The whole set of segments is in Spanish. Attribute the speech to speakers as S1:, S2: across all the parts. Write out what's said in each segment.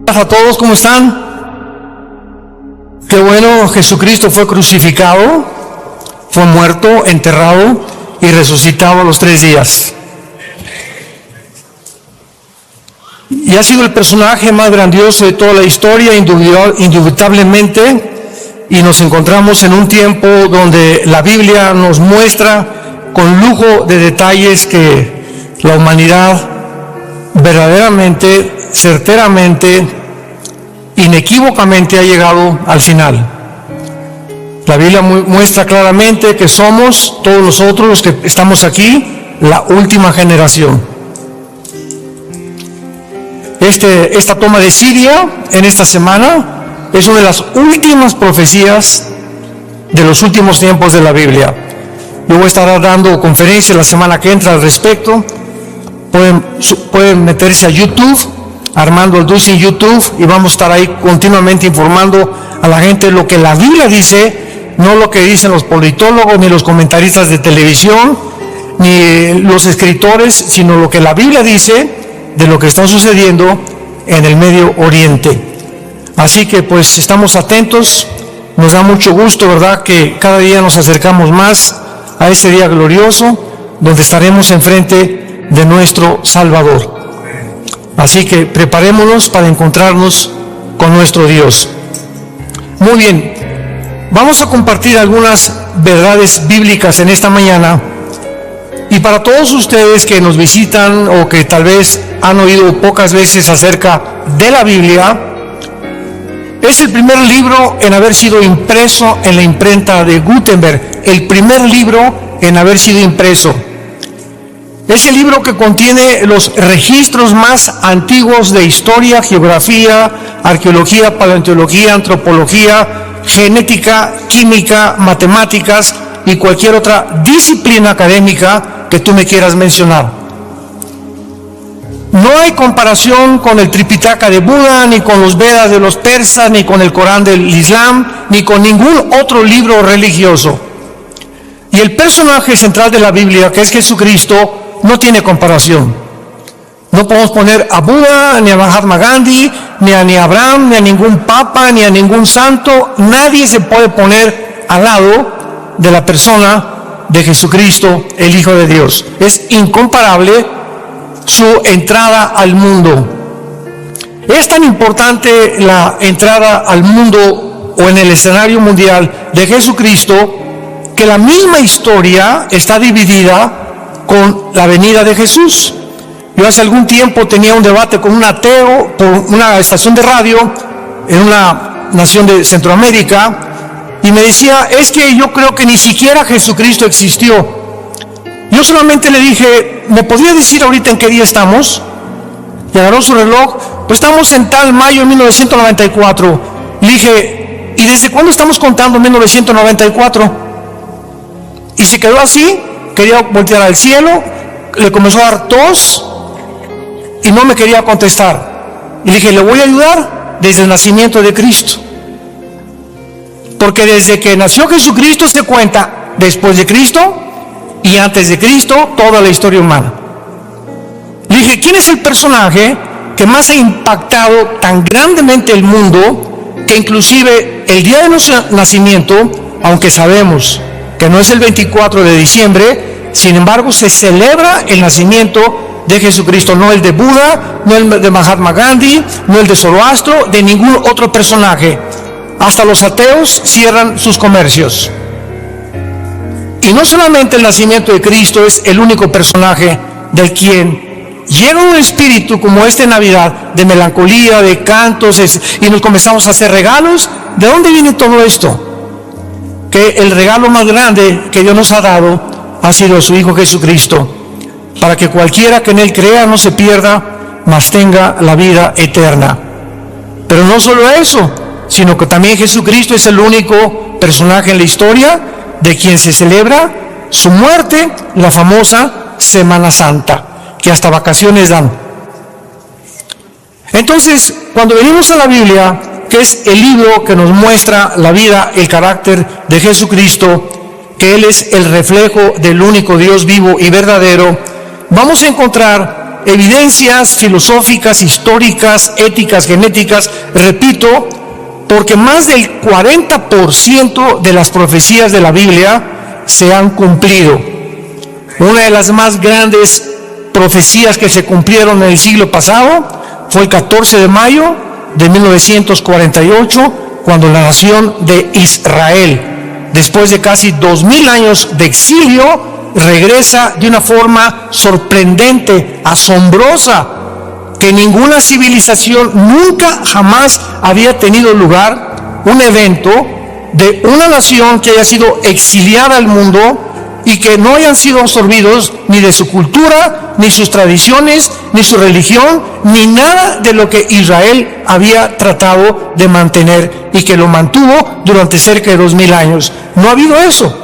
S1: A todos, ¿cómo están? Qué bueno, Jesucristo fue crucificado, fue muerto, enterrado y resucitado a los 3 días. Y ha sido el personaje más grandioso de toda la historia, indubitablemente, y nos encontramos en un tiempo donde la Biblia nos muestra con lujo de detalles que la humanidad verdaderamente, certeramente, inequívocamente ha llegado al final. La Biblia muestra claramente que somos, todos nosotros los que estamos aquí, la última generación. Esta toma de Siria en esta semana es una de las últimas profecías de los últimos tiempos de la Biblia. Yo voy a estar dando conferencias la semana que entra al respecto. Pueden meterse a YouTube, Armando Alducin en YouTube, y vamos a estar ahí continuamente informando a la gente lo que la Biblia dice, no lo que dicen los politólogos, ni los comentaristas de televisión, ni los escritores, sino lo que la Biblia dice de lo que está sucediendo en el Medio Oriente. Así que pues estamos atentos, nos da mucho gusto, ¿verdad?, que cada día nos acercamos más a ese día glorioso, donde estaremos enfrente de nuestro Salvador. Así que preparémonos para encontrarnos con nuestro Dios. Muy bien, vamos a compartir algunas verdades bíblicas en esta mañana. Y para todos ustedes que nos visitan o que tal vez han oído pocas veces acerca de la Biblia, es el primer libro en haber sido impreso en la imprenta de Gutenberg, el primer libro en haber sido impreso. Es el libro que contiene los registros más antiguos de historia, geografía, arqueología, paleontología, antropología, genética, química, matemáticas y cualquier otra disciplina académica que tú me quieras mencionar. No hay comparación con el Tripitaka de Buda, ni con los Vedas de los persas, ni con el Corán del Islam, ni con ningún otro libro religioso. Y el personaje central de la Biblia, que es Jesucristo, no tiene comparación. No podemos poner a Buda, ni a Mahatma Gandhi, ni a Abraham, ni a ningún papa, ni a ningún santo. Nadie se puede poner al lado de la persona de Jesucristo, el Hijo de Dios. Es incomparable su entrada al mundo. Es tan importante la entrada al mundo o en el escenario mundial de Jesucristo que la misma historia está dividida con la venida de Jesús. Yo hace algún tiempo tenía un debate con un ateo por una estación de radio en una nación de Centroamérica, y me decía, es que yo creo que ni siquiera Jesucristo existió. Yo solamente le dije, ¿me podría decir ahorita en qué día estamos? Y agarró su reloj, pues estamos en tal mayo de 1994. Le dije, ¿y desde cuándo estamos contando 1994? Y se quedó así, quería voltear al cielo, le comenzó a dar tos y no me quería contestar. Y le dije, le voy a ayudar desde el nacimiento de Cristo. Porque desde que nació Jesucristo se cuenta después de Cristo y antes de Cristo toda la historia humana. Le dije, ¿quién es el personaje que más ha impactado tan grandemente el mundo que inclusive el día de nuestro nacimiento, aunque sabemos que no es el 24 de diciembre, sin embargo se celebra el nacimiento de Jesucristo, no el de Buda, no el de Mahatma Gandhi, no el de Zoroastro, de ningún otro personaje? Hasta los ateos cierran sus comercios. Y no solamente el nacimiento de Cristo es el único personaje del quien llega un espíritu como este en Navidad, de melancolía, de cantos, y nos comenzamos a hacer regalos. ¿De dónde viene todo esto? Que el regalo más grande que Dios nos ha dado ha sido su Hijo Jesucristo, para que cualquiera que en Él crea no se pierda, mas tenga la vida eterna. Pero no solo eso, sino que también Jesucristo es el único personaje en la historia de quien se celebra su muerte, la famosa Semana Santa, que hasta vacaciones dan. Entonces, cuando venimos a la Biblia, que es el libro que nos muestra la vida, el carácter de Jesucristo, que Él es el reflejo del único Dios vivo y verdadero, vamos a encontrar evidencias filosóficas, históricas, éticas, genéticas, repito, porque más del 40% de las profecías de la Biblia se han cumplido. Una de las más grandes profecías que se cumplieron en el siglo pasado fue el 14 de mayo de 1948, cuando la nación de Israel, después de casi 2000 años de exilio, regresa de una forma sorprendente, asombrosa, que ninguna civilización nunca jamás había tenido lugar, un evento de una nación que haya sido exiliada al mundo y que no hayan sido absorbidos ni de su cultura, ni sus tradiciones, ni su religión, ni nada de lo que Israel había tratado de mantener y que lo mantuvo durante cerca de 2000 años. No ha habido eso.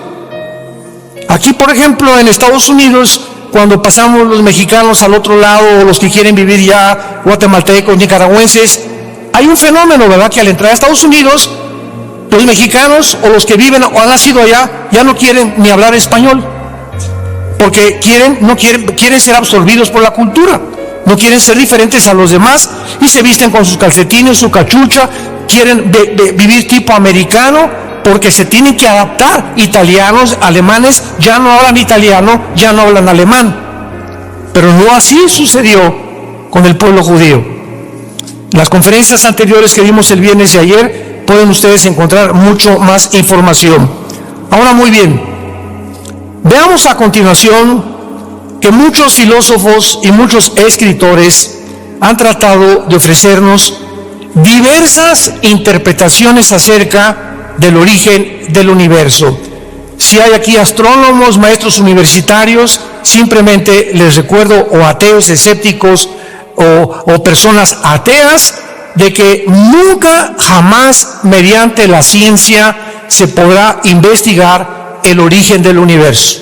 S1: Aquí, por ejemplo, en Estados Unidos, cuando pasamos los mexicanos al otro lado, o los que quieren vivir ya, guatemaltecos, nicaragüenses, hay un fenómeno, ¿verdad?, que al entrar a Estados Unidos, los mexicanos o los que viven o han nacido allá ya no quieren ni hablar español, porque quieren ser absorbidos por la cultura, no quieren ser diferentes a los demás y se visten con sus calcetines, su cachucha, quieren vivir tipo americano, porque se tienen que adaptar. Italianos, alemanes, ya no hablan italiano, ya no hablan alemán. Pero no así sucedió con el pueblo judío. Las conferencias anteriores que vimos el viernes y ayer, pueden ustedes encontrar mucho más información. Ahora, muy bien, veamos a continuación que muchos filósofos y muchos escritores han tratado de ofrecernos diversas interpretaciones acerca del origen del universo. Si hay aquí astrónomos, maestros universitarios, simplemente les recuerdo, o ateos, escépticos, o personas ateas, de que nunca jamás mediante la ciencia se podrá investigar el origen del universo.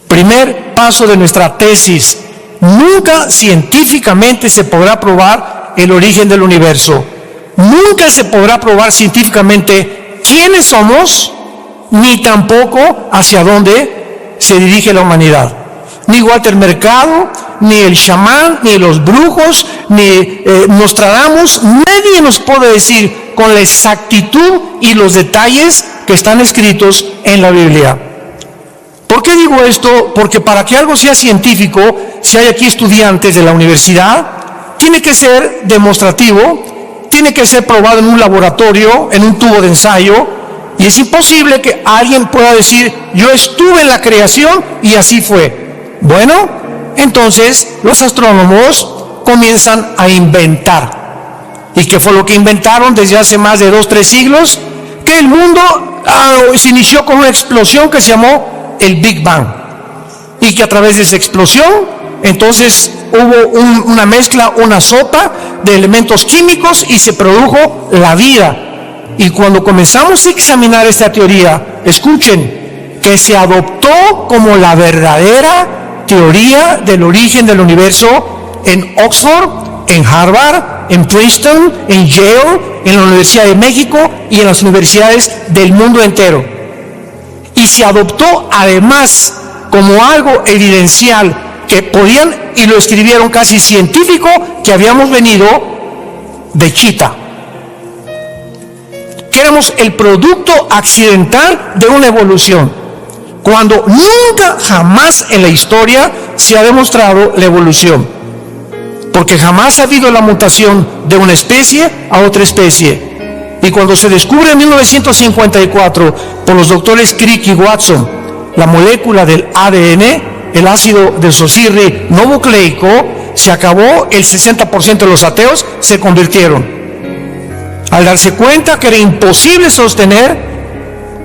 S1: Primer paso de nuestra tesis: nunca científicamente se podrá probar el origen del universo. Nunca se podrá probar científicamente quiénes somos, ni tampoco hacia dónde se dirige la humanidad. Ni Walter Mercado, ni el chamán, ni los brujos, ni Nostradamus, nadie nos puede decir con la exactitud y los detalles que están escritos en la Biblia. ¿Por qué digo esto? Porque para que algo sea científico, si hay aquí estudiantes de la universidad, tiene que ser demostrativo, tiene que ser probado en un laboratorio, en un tubo de ensayo, y es imposible que alguien pueda decir: yo estuve en la creación y así fue. Bueno, entonces los astrónomos comienzan a inventar. ¿Y qué fue lo que inventaron desde hace más de 2-3 siglos? Que el mundo se inició con una explosión que se llamó el Big Bang, y que a través de esa explosión entonces hubo una mezcla, una sopa de elementos químicos y se produjo la vida. Y cuando comenzamos a examinar esta teoría, escuchen, que se adoptó como la verdadera teoría del origen del universo en Oxford, en Harvard, en Princeton, en Yale, en la Universidad de México y en las universidades del mundo entero. Y se adoptó además como algo evidencial, que podían, y lo escribieron casi científico, que habíamos venido de Chita, que éramos el producto accidental de una evolución, cuando nunca jamás en la historia se ha demostrado la evolución, porque jamás ha habido la mutación de una especie a otra especie. Y cuando se descubre en 1954 por los doctores Crick y Watson la molécula del ADN, el ácido desoxirribonucleico, se acabó. El 60% de los ateos se convirtieron, al darse cuenta que era imposible sostener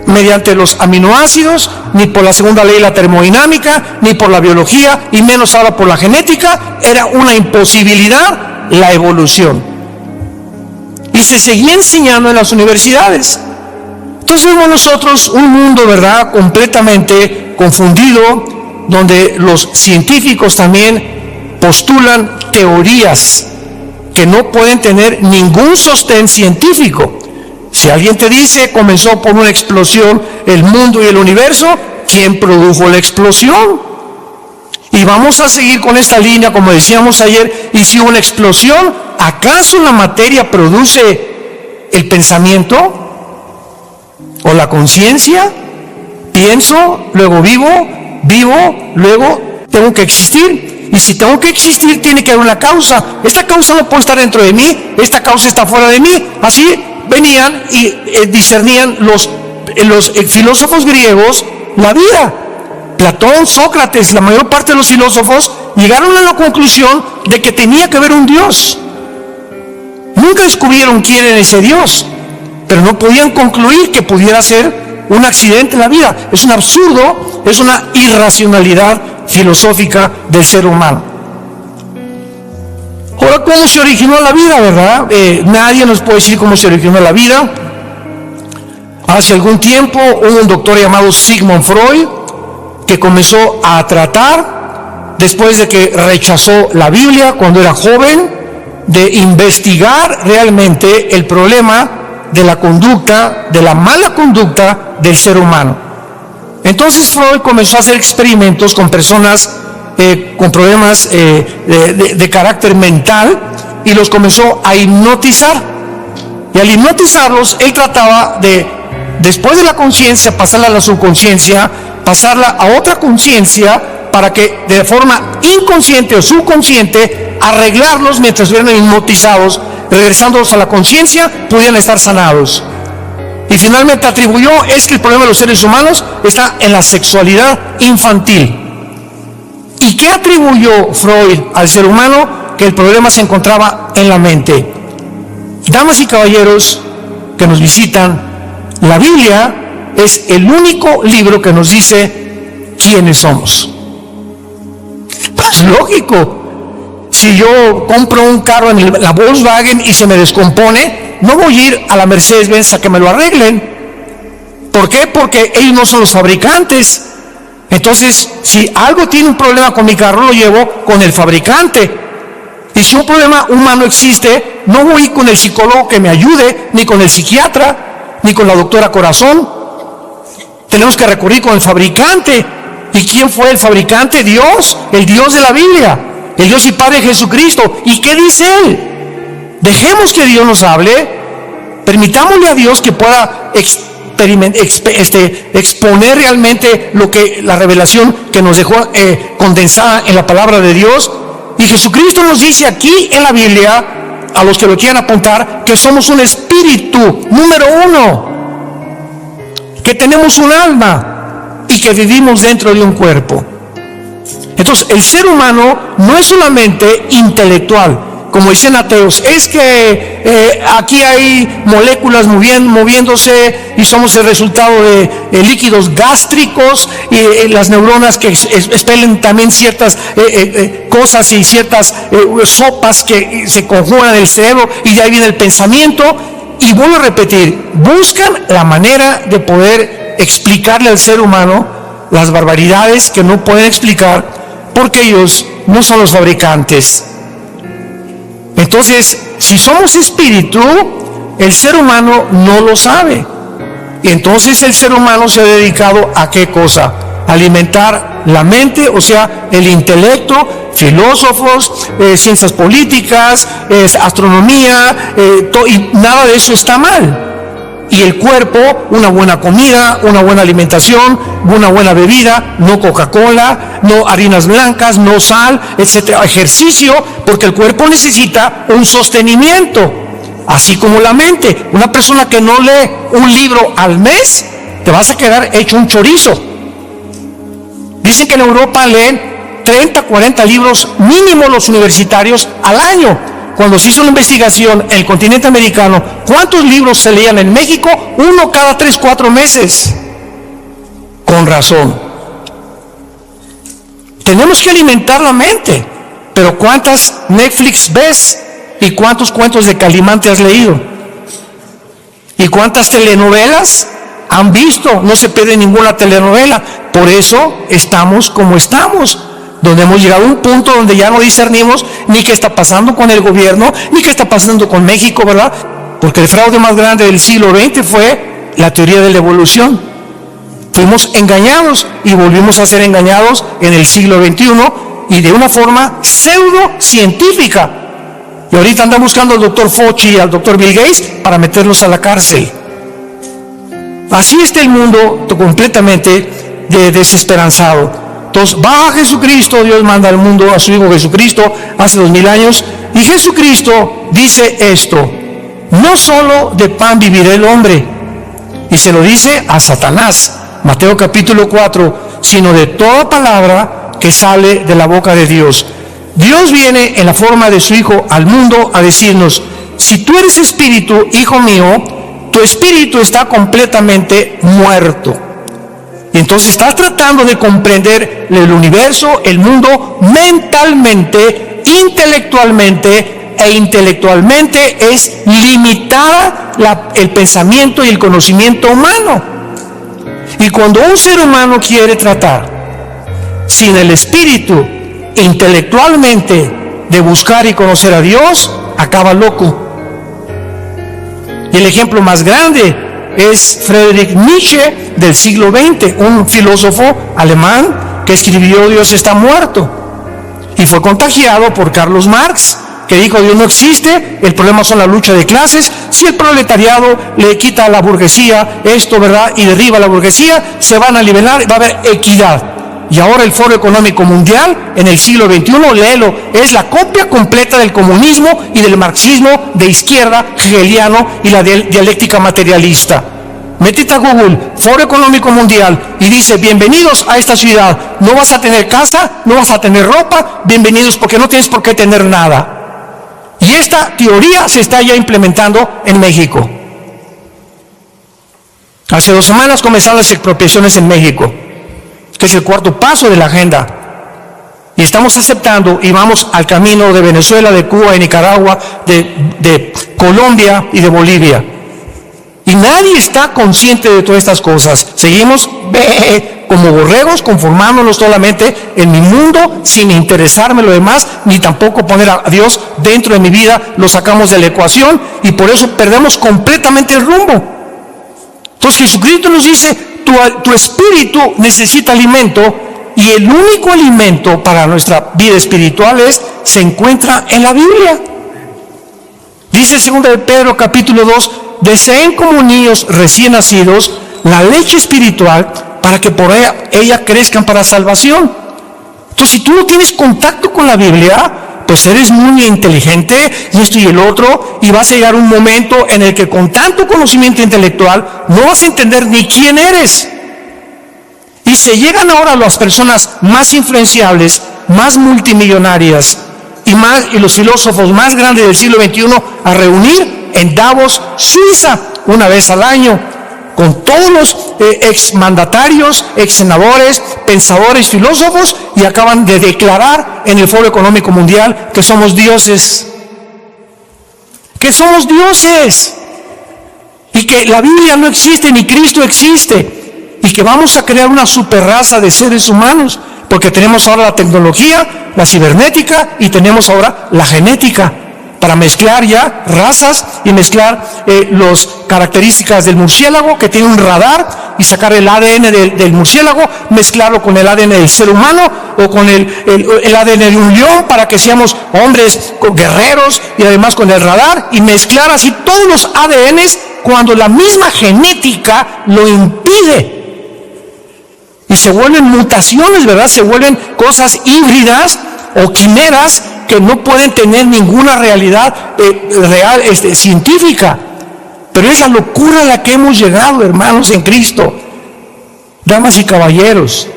S1: mediante los aminoácidos, ni por la segunda ley de la termodinámica, ni por la biología, y menos ahora por la genética. Era una imposibilidad la evolución, y se seguía enseñando en las universidades. Entonces vemos nosotros un mundo, ¿verdad?, completamente confundido, donde los científicos también postulan teorías que no pueden tener ningún sostén científico. Si alguien te dice comenzó por una explosión el mundo y el universo, ¿quién produjo la explosión? Y vamos a seguir con esta línea, como decíamos ayer, y si una explosión, ¿acaso la materia produce el pensamiento o la conciencia? Pienso, luego vivo, luego tengo que existir. Y si tengo que existir, tiene que haber una causa. Esta causa no puede estar dentro de mí, esta causa está fuera de mí. Así venían y discernían los filósofos griegos la vida. Platón, Sócrates, la mayor parte de los filósofos llegaron a la conclusión de que tenía que haber un Dios. Nunca descubrieron quién era ese Dios, pero no podían concluir que pudiera ser un accidente en la vida. Es un absurdo, es una irracionalidad filosófica del ser humano. Ahora, ¿cómo se originó la vida, verdad? Nadie nos puede decir cómo se originó la vida. Hace algún tiempo, un doctor llamado Sigmund Freud, que comenzó a tratar, después de que rechazó la Biblia cuando era joven, de investigar realmente el problema de la conducta, de la mala conducta del ser humano. Entonces Freud comenzó a hacer experimentos con personas con problemas de carácter mental y los comenzó a hipnotizar. Y al hipnotizarlos, él trataba de, después de la conciencia, pasarla a la subconsciencia, pasarla a otra conciencia, para que de forma inconsciente o subconsciente arreglarlos mientras estuvieran hipnotizados, regresándolos a la conciencia, pudieran estar sanados. Y finalmente atribuyó, es que el problema de los seres humanos está en la sexualidad infantil. ¿Y qué atribuyó Freud al ser humano? Que el problema se encontraba en la mente. Damas y caballeros que nos visitan, la Biblia es el único libro que nos dice quiénes somos. Pues lógico, si yo compro un carro en la Volkswagen y se me descompone, no voy a ir a la Mercedes-Benz a que me lo arreglen. ¿Por qué? Porque ellos no son los fabricantes. Entonces, si algo tiene un problema con mi carro, lo llevo con el fabricante. Y si un problema humano existe, no voy con el psicólogo que me ayude, ni con el psiquiatra, ni con la doctora Corazón. Tenemos que recurrir con el fabricante. ¿Y quién fue el fabricante? Dios, el Dios de la Biblia, el Dios y Padre Jesucristo. ¿Y qué dice Él? Dejemos que Dios nos hable, permitámosle a Dios que pueda exponer realmente lo que la revelación que nos dejó condensada en la palabra de Dios. Y Jesucristo nos dice aquí en la Biblia, a los que lo quieran apuntar, que somos un espíritu, número uno, que tenemos un alma y que vivimos dentro de un cuerpo. Entonces, el ser humano no es solamente intelectual, como dicen ateos, es que aquí hay moléculas moviéndose y somos el resultado de líquidos gástricos y las neuronas que expelen también ciertas cosas y ciertas sopas que se conjugan en el cerebro y de ahí viene el pensamiento. Y vuelvo a repetir, buscan la manera de poder explicarle al ser humano las barbaridades que no pueden explicar porque ellos no son los fabricantes. Entonces, si somos espíritu, el ser humano no lo sabe. Y entonces el ser humano se ha dedicado a ¿qué cosa? Alimentar la mente, o sea, el intelecto, filósofos, ciencias políticas, astronomía, y nada de eso está mal. Y el cuerpo, una buena comida, una buena alimentación, una buena bebida, no Coca-Cola, no harinas blancas, no sal, etcétera. Ejercicio, porque el cuerpo necesita un sostenimiento, así como la mente. Una persona que no lee un libro al mes, te vas a quedar hecho un chorizo. Dicen que en Europa leen 30, 40 libros mínimo los universitarios al año. Cuando se hizo una investigación en el continente americano, ¿cuántos libros se leían en México? Uno cada 3, 4 meses. Con razón. Tenemos que alimentar la mente. Pero ¿cuántas Netflix ves? ¿Y cuántos cuentos de Calimán te has leído? ¿Y cuántas telenovelas han visto? No se pierde ninguna telenovela. Por eso estamos como estamos, donde hemos llegado a un punto donde ya no discernimos ni qué está pasando con el gobierno, ni qué está pasando con México, ¿verdad? Porque el fraude más grande del siglo XX fue la teoría de la evolución. Fuimos engañados y volvimos a ser engañados en el siglo XXI y de una forma pseudocientífica. Y ahorita andan buscando al doctor Fauci y al doctor Bill Gates para meterlos a la cárcel. Así está el mundo completamente desesperanzado. Entonces va a Jesucristo, Dios manda al mundo a su Hijo Jesucristo hace 2000 años, y Jesucristo dice esto: no solo de pan vivirá el hombre, y se lo dice a Satanás, Mateo capítulo 4, sino de toda palabra que sale de la boca de Dios. Dios viene en la forma de su Hijo al mundo a decirnos: si tú eres espíritu, hijo mío, tu espíritu está completamente muerto. Y entonces estás tratando de comprender el universo, el mundo, mentalmente, intelectualmente, e intelectualmente es limitada el pensamiento y el conocimiento humano. Y cuando un ser humano quiere tratar sin el espíritu, intelectualmente, de buscar y conocer a Dios, acaba loco. Y el ejemplo más grande es Friedrich Nietzsche del siglo XX, un filósofo alemán que escribió Dios está muerto, y fue contagiado por Carlos Marx, que dijo Dios no existe, el problema son la lucha de clases. Si el proletariado le quita a la burguesía esto, ¿verdad?, y derriba a la burguesía, se van a liberar, va a haber equidad. Y ahora el Foro Económico Mundial en el siglo XXI, léelo, es la copia completa del comunismo y del marxismo de izquierda hegeliano y la dialéctica materialista. Métete a Google, Foro Económico Mundial, y dice: bienvenidos a esta ciudad, no vas a tener casa, no vas a tener ropa, bienvenidos porque no tienes por qué tener nada. Y esta teoría se está ya implementando en México. Hace 2 semanas comenzaron las expropiaciones en México, que es el cuarto paso de la agenda. Y estamos aceptando y vamos al camino de Venezuela, de Cuba, de Nicaragua, de Colombia y de Bolivia. Y nadie está consciente de todas estas cosas. Seguimos como borregos, conformándonos solamente en mi mundo, sin interesarme lo demás, ni tampoco poner a Dios dentro de mi vida. Lo sacamos de la ecuación y por eso perdemos completamente el rumbo. Entonces Jesucristo nos dice: tu espíritu necesita alimento, y el único alimento para nuestra vida espiritual se encuentra en la Biblia. Dice 2 de Pedro capítulo 2: deseen como niños recién nacidos la leche espiritual, para que por ella crezcan para salvación. Entonces, si tú no tienes contacto con la Biblia, pues eres muy inteligente y esto y el otro, y vas a llegar un momento en el que con tanto conocimiento intelectual no vas a entender ni quién eres. Y se llegan ahora las personas más influenciables, más multimillonarias y los filósofos más grandes del siglo XXI a reunir en Davos, Suiza, una vez al año, con todos los exmandatarios, exsenadores, pensadores, filósofos, y acaban de declarar en el Foro Económico Mundial que somos dioses. Que somos dioses. Y que la Biblia no existe, ni Cristo existe. Y que vamos a crear una superraza de seres humanos, porque tenemos ahora la tecnología, la cibernética, y tenemos ahora la genética, para mezclar ya razas y mezclar las características del murciélago, que tiene un radar, y sacar el ADN del murciélago, mezclarlo con el ADN del ser humano o con el ADN de un león, para que seamos hombres guerreros, y además con el radar, y mezclar así todos los ADNs cuando la misma genética lo impide. Y se vuelven mutaciones, ¿verdad? Se vuelven cosas híbridas o quimeras que no pueden tener ninguna realidad real, científica. Pero es la locura a la que hemos llegado, hermanos, en Cristo, damas y caballeros.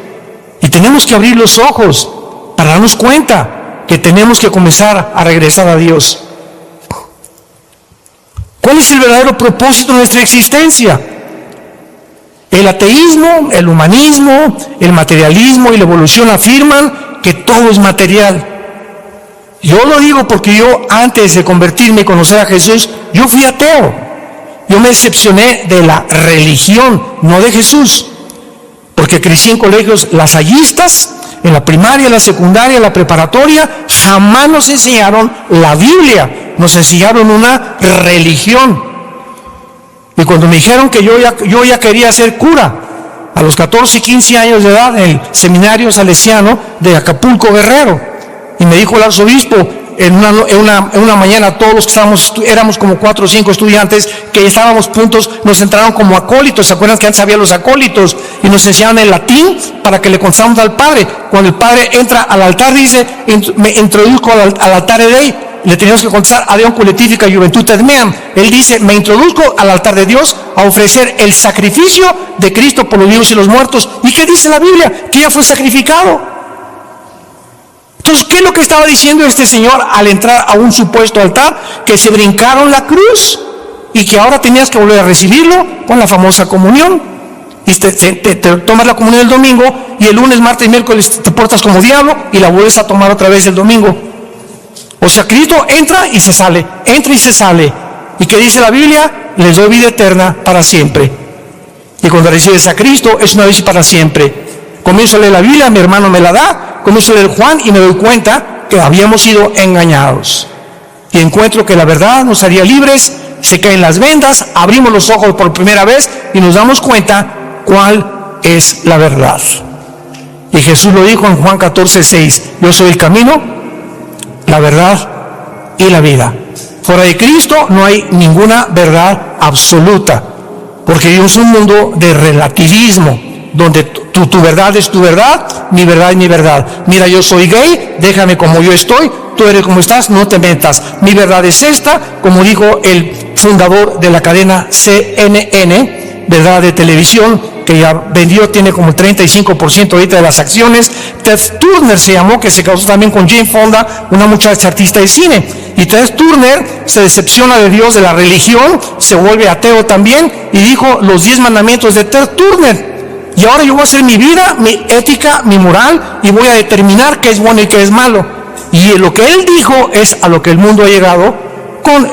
S1: Y tenemos que abrir los ojos para darnos cuenta que tenemos que comenzar a regresar a Dios. ¿Cuál es el verdadero propósito de nuestra existencia? El ateísmo, el humanismo, el materialismo y la evolución afirman que todo es material. Yo lo digo porque yo, antes de convertirme y conocer a Jesús, yo fui ateo. Yo me decepcioné de la religión, no de Jesús, porque crecí en colegios lasallistas, en la primaria, la secundaria, la preparatoria. Jamás nos enseñaron la Biblia, nos enseñaron una religión. Y cuando me dijeron que yo ya quería ser cura, a los 14 y 15 años de edad, en el seminario salesiano de Acapulco, Guerrero. Y me dijo el arzobispo, en una mañana, todos los que éramos como 4 o 5 estudiantes que estábamos juntos, nos entraron como acólitos. ¿Se acuerdan que antes había los acólitos? Y nos enseñaban el latín para que le contáramos al Padre. Cuando el Padre entra al altar, dice, me introduzco al altar de Dei. Le teníamos que contestar, Adeum Coletifica Juventutem Meam. Él dice, me introduzco al altar de Dios a ofrecer el sacrificio de Cristo por los vivos y los muertos. ¿Y qué dice la Biblia? Que ya fue sacrificado. Entonces, ¿qué es lo que estaba diciendo este señor al entrar a un supuesto altar? Que se brincaron la cruz y que ahora tenías que volver a recibirlo con la famosa comunión. Y te tomas la comunión el domingo y el lunes, martes y miércoles te portas como diablo y la vuelves a tomar otra vez el domingo. O sea, Cristo entra y se sale, entra y se sale. ¿Y qué dice la Biblia? Les doy vida eterna para siempre. Y cuando recibes a Cristo es una vez y para siempre. Comienzo a leer la Biblia, mi hermano me la da, comienzo a leer Juan y me doy cuenta que habíamos sido engañados. Y encuentro que la verdad nos haría libres, se caen las vendas, abrimos los ojos por primera vez y nos damos cuenta cuál es la verdad. Y Jesús lo dijo en Juan 14:6, yo soy el camino, la verdad y la vida. Fuera de Cristo no hay ninguna verdad absoluta, porque vivimos un mundo de relativismo, donde tu verdad es tu verdad, mi verdad es mi verdad. Mira, yo soy gay, déjame como yo estoy, tú eres como estás, no te metas. Mi verdad es esta, como dijo el fundador de la cadena CNN, verdad de televisión, que ya vendió, tiene como el 35% ahorita de las acciones. Ted Turner se llamó, que se casó también con Jane Fonda, una muchacha artista de cine. Y Ted Turner se decepciona de Dios, de la religión, se vuelve ateo también, y dijo los 10 mandamientos de Ted Turner. Y ahora yo voy a hacer mi vida, mi ética, mi moral, y voy a determinar qué es bueno y qué es malo. Y lo que él dijo es a lo que el mundo ha llegado con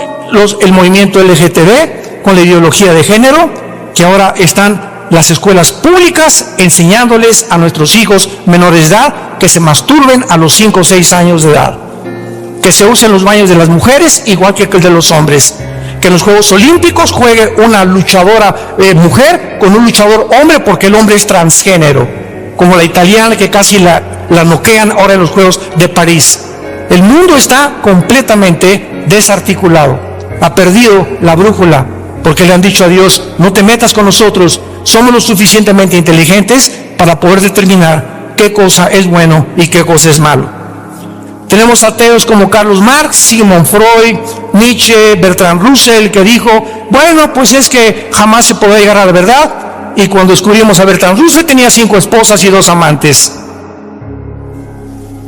S1: el movimiento LGTB, con la ideología de género, que ahora están las escuelas públicas enseñándoles a nuestros hijos menores de edad que se masturben a los 5 o 6 años de edad, que se usen los baños de las mujeres igual que el de los hombres, que en los Juegos Olímpicos juegue una luchadora mujer con un luchador hombre porque el hombre es transgénero, como la italiana que casi la noquean ahora en los Juegos de París. El mundo está completamente desarticulado, ha perdido la brújula, porque le han dicho a Dios, no te metas con nosotros, somos lo suficientemente inteligentes para poder determinar qué cosa es bueno y qué cosa es malo. Tenemos ateos como Carlos Marx, Sigmund Freud, Nietzsche, Bertrand Russell, que dijo, bueno, pues es que jamás se podrá llegar a la verdad. Y cuando descubrimos a Bertrand Russell tenía 5 esposas y 2 amantes.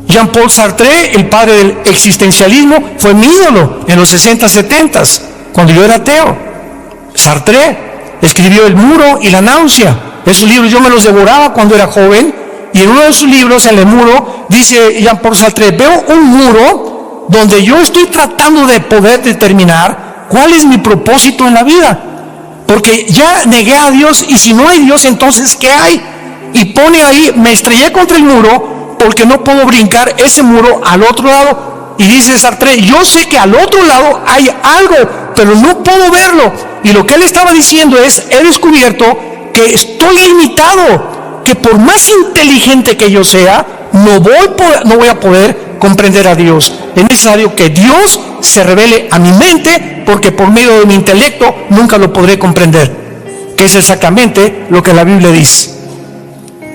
S1: Jean-Paul Sartre, el padre del existencialismo, fue mi ídolo en los 60, 70, cuando yo era ateo. Sartre escribió El muro y la náusea. Esos libros yo me los devoraba cuando era joven. Y en uno de sus libros, en El muro, dice Jean-Paul Sartre, veo un muro donde yo estoy tratando de poder determinar cuál es mi propósito en la vida. Porque ya negué a Dios y si no hay Dios, entonces ¿qué hay? Y pone ahí, me estrellé contra el muro porque no puedo brincar ese muro al otro lado. Y dice Sartre, yo sé que al otro lado hay algo, pero no puedo verlo. Y lo que él estaba diciendo es, he descubierto que estoy limitado, que por más inteligente que yo sea, no voy a poder comprender a Dios. Es necesario que Dios se revele a mi mente, porque por medio de mi intelecto nunca lo podré comprender, que es exactamente lo que la Biblia dice.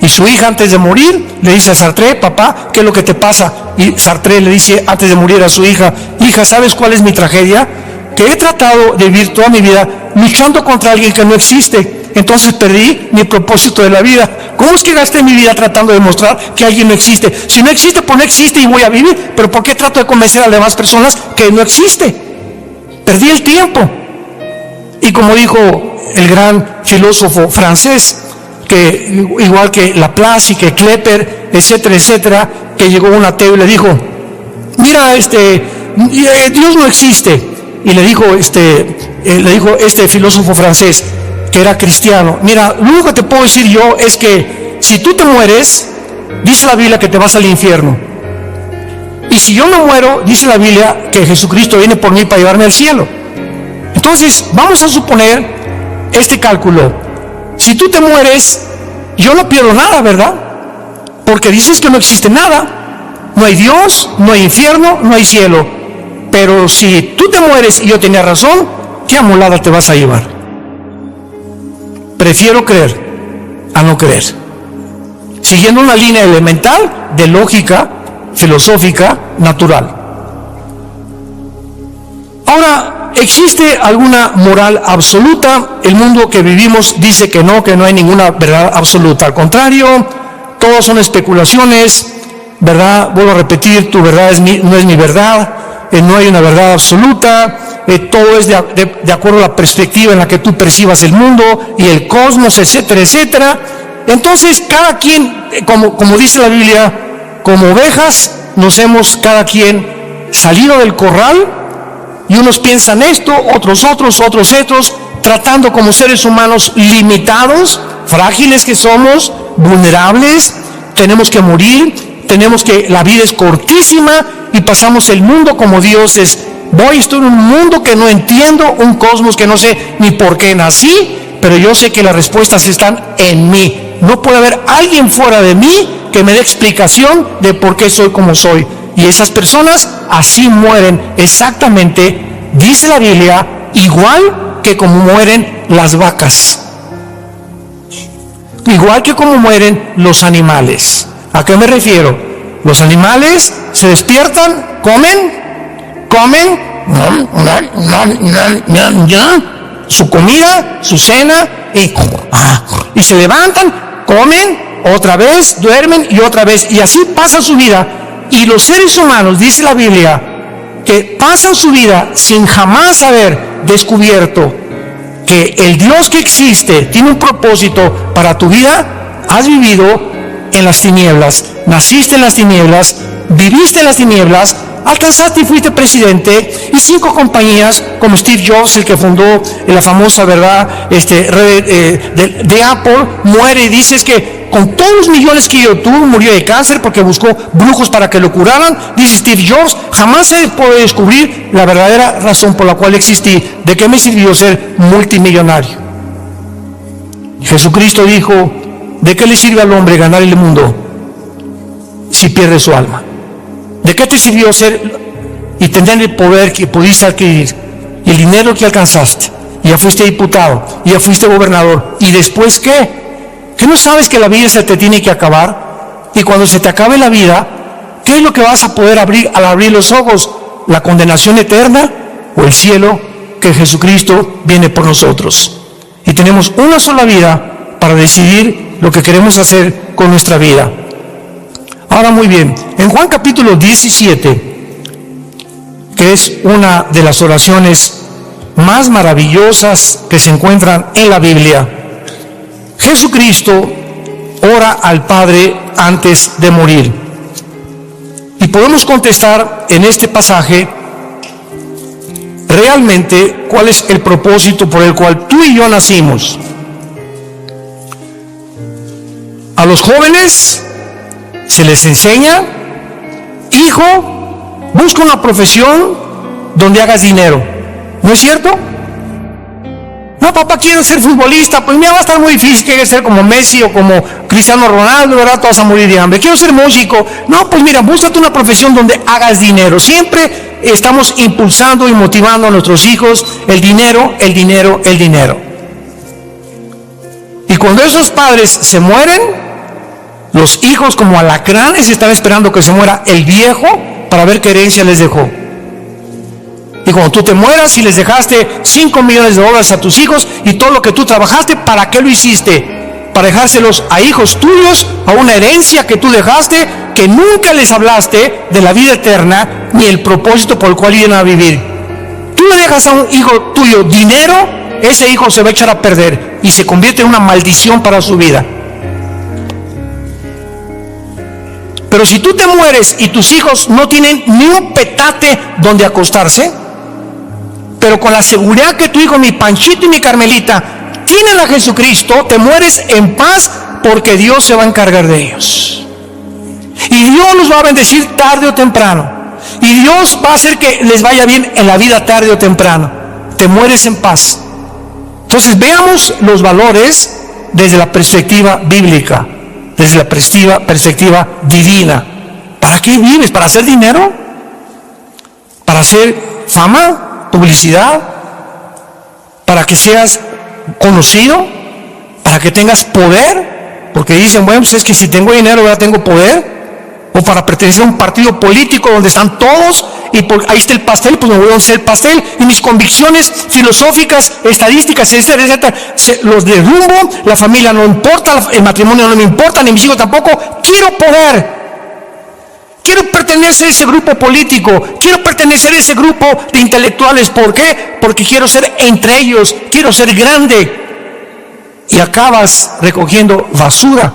S1: Y su hija antes de morir le dice a Sartre, papá, ¿qué es lo que te pasa? Y Sartre le dice antes de morir a su hija, hija, ¿sabes cuál es mi tragedia? Que he tratado de vivir toda mi vida luchando contra alguien que no existe. Entonces perdí mi propósito de la vida. ¿Cómo es que gasté mi vida tratando de demostrar que alguien no existe? Si no existe, pues no existe y voy a vivir. Pero ¿por qué trato de convencer a las demás personas que no existe? Perdí el tiempo. Y como dijo el gran filósofo francés, que igual que Laplace y que Kepler, etcétera, etcétera, que llegó un ateo y le dijo, mira, Dios no existe. Y le dijo este filósofo francés, que era cristiano, mira, lo único que te puedo decir yo es que si tú te mueres, dice la Biblia que te vas al infierno. Y si yo me muero, dice la Biblia que Jesucristo viene por mí para llevarme al cielo. Entonces, vamos a suponer este cálculo. Si tú te mueres, yo no pierdo nada, ¿verdad? Porque dices que no existe nada. No hay Dios, no hay infierno, no hay cielo. Pero si tú te mueres y yo tenía razón, ¿qué amolada te vas a llevar? Prefiero creer a no creer, siguiendo una línea elemental de lógica filosófica natural. Ahora, ¿existe alguna moral absoluta? El mundo que vivimos dice que no hay ninguna verdad absoluta. Al contrario, todos son especulaciones, ¿verdad? Vuelvo a repetir, tu verdad no es mi verdad, no hay una verdad absoluta, todo es de acuerdo a la perspectiva en la que tú percibas el mundo y el cosmos, etcétera, etcétera. Entonces, cada quien, como dice la Biblia, como ovejas, nos hemos cada quien salido del corral, y unos piensan esto, otros, tratando como seres humanos limitados, frágiles que somos, vulnerables, tenemos que morir, la vida es cortísima y pasamos el mundo como dioses. Estoy en un mundo que no entiendo, un cosmos que no sé ni por qué nací, pero yo sé que las respuestas están en mí. No puede haber alguien fuera de mí que me dé explicación de por qué soy como soy. Y esas personas así mueren exactamente, dice la Biblia, igual que como mueren las vacas, igual que como mueren los animales. ¿A qué me refiero? Los animales se despiertan, comen su comida, su cena, y se levantan, comen, otra vez, duermen y otra vez, y así pasa su vida. Y los seres humanos, dice la Biblia, que pasan su vida sin jamás haber descubierto que el Dios que existe tiene un propósito para tu vida. Has vivido en las tinieblas, naciste en las tinieblas, viviste en las tinieblas, alcanzaste y fuiste presidente, y 5 compañías como Steve Jobs, el que fundó la famosa, ¿verdad?, de Apple, muere y dices que con todos los millones que yo tuvo, murió de cáncer porque buscó brujos para que lo curaran. Dice Steve Jobs, jamás se puede descubrir la verdadera razón por la cual existí. ¿De qué me sirvió ser multimillonario? Jesucristo dijo, ¿de qué le sirve al hombre ganar el mundo si pierde su alma? ¿De qué te sirvió ser y tener el poder que pudiste adquirir y el dinero que alcanzaste? Y ya fuiste diputado, y ya fuiste gobernador. ¿Y después qué? ¿Qué no sabes que la vida se te tiene que acabar? Y cuando se te acabe la vida, ¿qué es lo que vas a poder abrir al abrir los ojos? ¿La condenación eterna o el cielo que Jesucristo viene por nosotros? Y tenemos una sola vida para decidir lo que queremos hacer con nuestra vida. Ahora, muy bien, en Juan capítulo 17, que es una de las oraciones más maravillosas que se encuentran en la Biblia, Jesucristo ora al Padre antes de morir. Y podemos contestar en este pasaje realmente cuál es el propósito por el cual tú y yo nacimos. A los jóvenes se les enseña, hijo, busca una profesión donde hagas dinero. ¿No es cierto? No, papá, quiero ser futbolista. Pues mira, va a estar muy difícil, quieres ser como Messi o como Cristiano Ronaldo, ¿verdad? Te vas a morir de hambre. Quiero ser músico. No, pues mira, búscate una profesión donde hagas dinero. Siempre estamos impulsando y motivando a nuestros hijos el dinero, el dinero, el dinero. Y cuando esos padres se mueren, los hijos como alacranes están esperando que se muera el viejo para ver qué herencia les dejó. Y cuando tú te mueras y les dejaste $5 millones a tus hijos y todo lo que tú trabajaste, ¿para qué lo hiciste? Para dejárselos a hijos tuyos, a una herencia que tú dejaste, que nunca les hablaste de la vida eterna ni el propósito por el cual iban a vivir. Tú le dejas a un hijo tuyo dinero, ese hijo se va a echar a perder y se convierte en una maldición para su vida. Pero si tú te mueres y tus hijos no tienen ni un petate donde acostarse, pero con la seguridad que tu hijo, mi Panchito y mi Carmelita, tienen a Jesucristo, te mueres en paz porque Dios se va a encargar de ellos. Y Dios los va a bendecir tarde o temprano. Y Dios va a hacer que les vaya bien en la vida tarde o temprano. Te mueres en paz. Entonces veamos los valores desde la perspectiva bíblica, desde la perspectiva divina. ¿Para qué vives? ¿Para hacer dinero? ¿Para hacer fama? ¿Publicidad? ¿Para que seas conocido? ¿Para que tengas poder? Porque dicen, bueno, pues es que si tengo dinero ya tengo poder. O para pertenecer a un partido político donde están todos y ahí está el pastel, pues me voy a hacer el pastel y mis convicciones filosóficas, estadísticas, etcétera, etcétera, los derrumbo. La familia no importa, el matrimonio no me importa, ni mis hijos tampoco. Quiero poder, quiero pertenecer a ese grupo político, quiero pertenecer a ese grupo de intelectuales. ¿Por qué? Porque quiero ser entre ellos, quiero ser grande. Y acabas recogiendo basura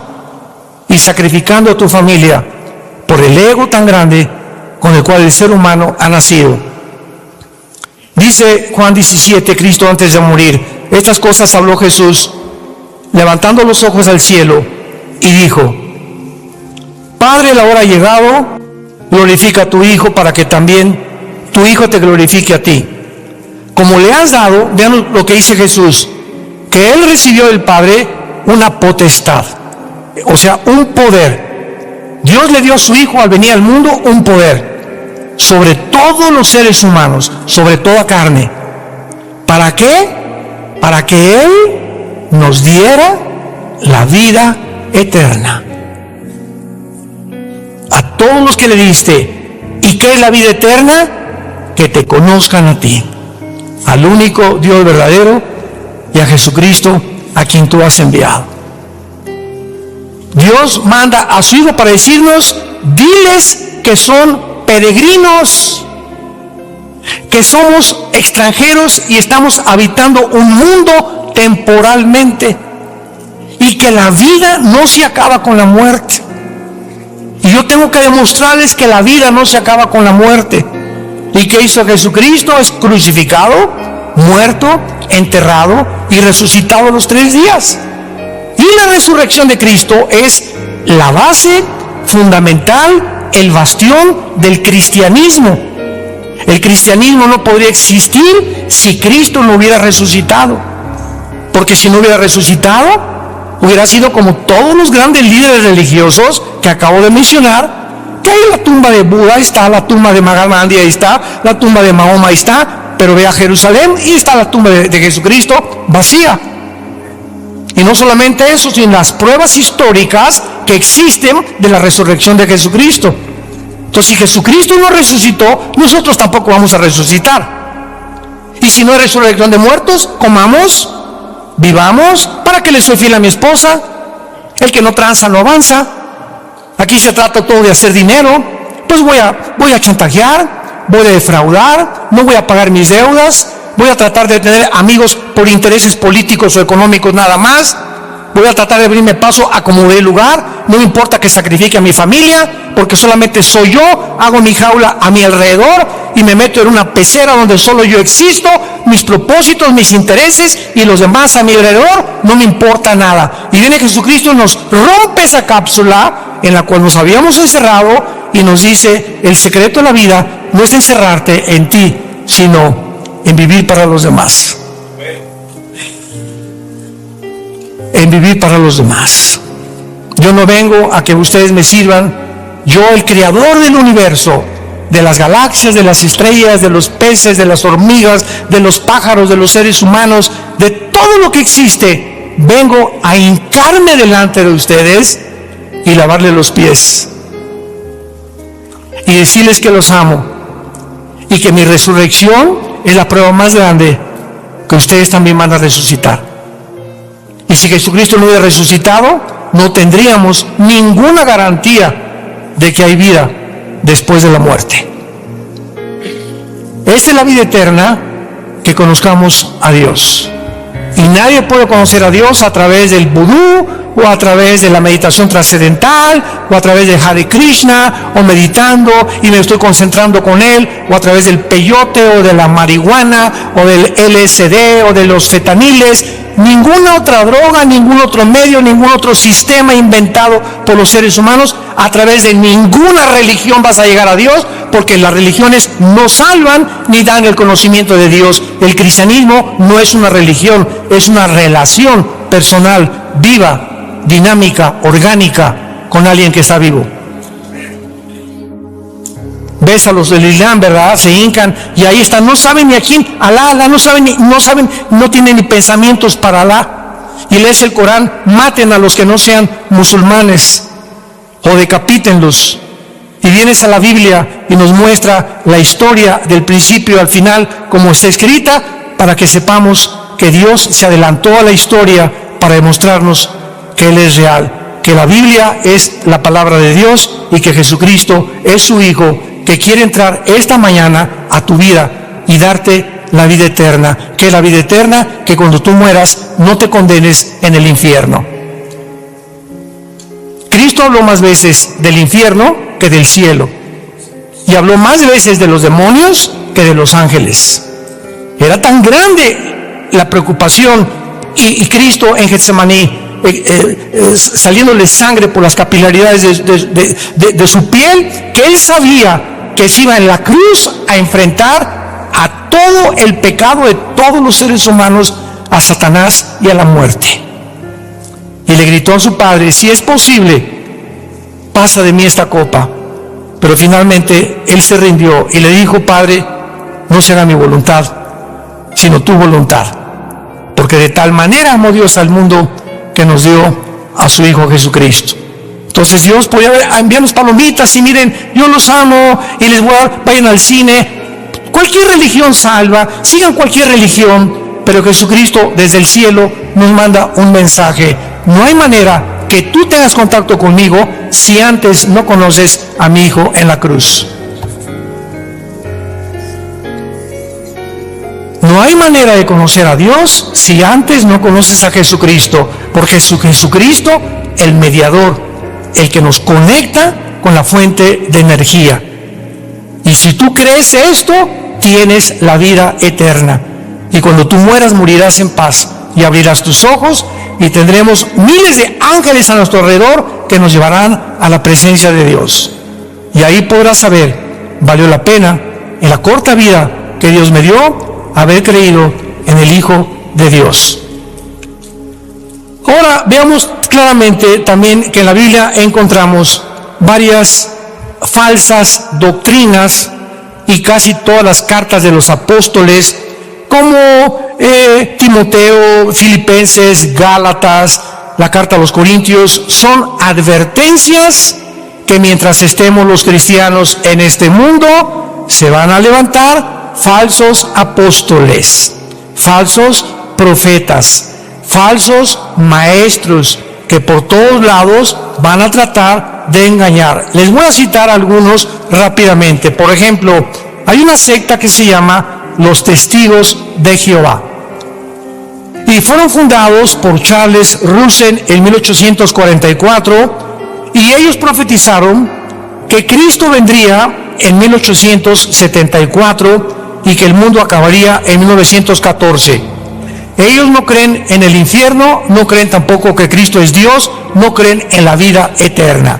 S1: y sacrificando a tu familia por el ego tan grande con el cual el ser humano ha nacido. Dice Juan 17, Cristo antes de morir, estas cosas habló Jesús, levantando los ojos al cielo, y dijo: Padre, la hora ha llegado, glorifica a tu Hijo para que también tu Hijo te glorifique a ti. Como le has dado, vean lo que dice Jesús, que Él recibió del Padre una potestad, o sea, un poder. Dios le dio a su Hijo al venir al mundo un poder sobre todos los seres humanos, sobre toda carne. ¿Para qué? Para que Él nos diera la vida eterna. A todos los que le diste. ¿Y qué es la vida eterna? Que te conozcan a ti, al único Dios verdadero, y a Jesucristo a quien tú has enviado. Dios manda a su Hijo para decirnos: diles que son peregrinos, que somos extranjeros y estamos habitando un mundo temporalmente, y que la vida no se acaba con la muerte. Y yo tengo que demostrarles que la vida no se acaba con la muerte. ¿Y qué hizo Jesucristo? Es crucificado, muerto, enterrado y resucitado a los 3 días. Y la resurrección de Cristo es la base fundamental, el bastión del cristianismo. El cristianismo no podría existir si Cristo no hubiera resucitado. Porque si no hubiera resucitado, hubiera sido como todos los grandes líderes religiosos que acabo de mencionar, que ahí la tumba de Buda está, la tumba de Mahatma Gandhi ahí está, la tumba de Mahoma ahí está, pero ve a Jerusalén y está la tumba de Jesucristo vacía. Y no solamente eso, sino las pruebas históricas que existen de la resurrección de Jesucristo. Entonces, si Jesucristo no resucitó, nosotros tampoco vamos a resucitar. Y si no hay resurrección de muertos, comamos, vivamos. ¿Para qué le soy fiel a mi esposa? El que no tranza no avanza. Aquí se trata todo de hacer dinero. Pues voy a chantajear, voy a defraudar, no voy a pagar mis deudas. Voy a tratar de tener amigos por intereses políticos o económicos nada más. Voy a tratar de abrirme paso a como dé lugar. No me importa que sacrifique a mi familia, porque solamente soy yo. Hago mi jaula a mi alrededor y me meto en una pecera donde solo yo existo. Mis propósitos, mis intereses y los demás a mi alrededor, no me importa nada. Y viene Jesucristo y nos rompe esa cápsula en la cual nos habíamos encerrado y nos dice: el secreto de la vida no es encerrarte en ti, sino en vivir para los demás. En vivir para los demás. Yo no vengo a que ustedes me sirvan. Yo, el creador del universo, de las galaxias, de las estrellas, de los peces, de las hormigas, de los pájaros, de los seres humanos, de todo lo que existe, vengo a hincarme delante de ustedes y lavarles los pies y decirles que los amo y que mi resurrección es la prueba más grande que ustedes también van a resucitar. Y si Jesucristo no hubiera resucitado, no tendríamos ninguna garantía de que hay vida después de la muerte. Esta es la vida eterna, que conozcamos a Dios. Y nadie puede conocer a Dios a través del vudú, o a través de la meditación trascendental, o a través de Hare Krishna, o meditando y me estoy concentrando con Él, o a través del peyote, o de la marihuana, o del LSD, o de los fetaniles. Ninguna otra droga, ningún otro medio, ningún otro sistema inventado por los seres humanos, a través de ninguna religión vas a llegar a Dios, porque las religiones no salvan ni dan el conocimiento de Dios. El cristianismo no es una religión, es una relación personal, viva, dinámica, orgánica, con alguien que está vivo. Ves a los del Islam, ¿verdad? Se hincan y ahí están, no saben ni a quién, Alá, no tienen ni pensamientos para Alá. Y lees el Corán, maten a los que no sean musulmanes o decapítenlos. Y vienes a la Biblia y nos muestra la historia del principio al final, como está escrita, para que sepamos que Dios se adelantó a la historia para demostrarnos que Él es real, que la Biblia es la palabra de Dios y que Jesucristo es su Hijo, que quiere entrar esta mañana a tu vida y darte la vida eterna. ¿Qué es la vida eterna? Que cuando tú mueras no te condenes en el infierno. Cristo habló más veces del infierno que del cielo, y habló más veces de los demonios que de los ángeles. Era tan grande la preocupación, y Cristo en Getsemaní, saliéndole sangre por las capilaridades de su piel, que Él sabía que se iba en la cruz a enfrentar a todo el pecado de todos los seres humanos, a Satanás y a la muerte. Y le gritó a su Padre: si es posible, pasa de mí esta copa. Pero finalmente Él se rindió y le dijo: Padre, no se haga mi voluntad, sino tu voluntad. Porque de tal manera amó Dios al mundo que nos dio a su Hijo Jesucristo. Entonces Dios podía enviarnos palomitas y miren, yo los amo y les voy a dar, vayan al cine. Cualquier religión salva, sigan cualquier religión, pero Jesucristo desde el cielo nos manda un mensaje: no hay manera que tú tengas contacto conmigo si antes no conoces a mi Hijo en la cruz. No hay manera de conocer a Dios si antes no conoces a Jesucristo, porque es Jesucristo el mediador, el que nos conecta con la fuente de energía. Y si tú crees esto, tienes la vida eterna. Y cuando tú mueras, morirás en paz y abrirás tus ojos y tendremos miles de ángeles a nuestro alrededor que nos llevarán a la presencia de Dios. Y ahí podrás saber, valió la pena en la corta vida que Dios me dio haber creído en el Hijo de Dios. Ahora veamos claramente también que en la Biblia encontramos varias falsas doctrinas, y casi todas las cartas de los apóstoles, como Timoteo, Filipenses, Gálatas, la carta a los Corintios, son advertencias que mientras estemos los cristianos en este mundo, se van a levantar falsos apóstoles, falsos profetas, falsos maestros, que por todos lados van a tratar de engañar. Les voy a citar algunos rápidamente. Por ejemplo, hay una secta que se llama los Testigos de Jehová, y fueron fundados por Charles Russell en 1844, y ellos profetizaron que Cristo vendría en 1874 y que el mundo acabaría en 1914. Ellos no creen en el infierno, no creen tampoco que Cristo es Dios, no creen en la vida eterna.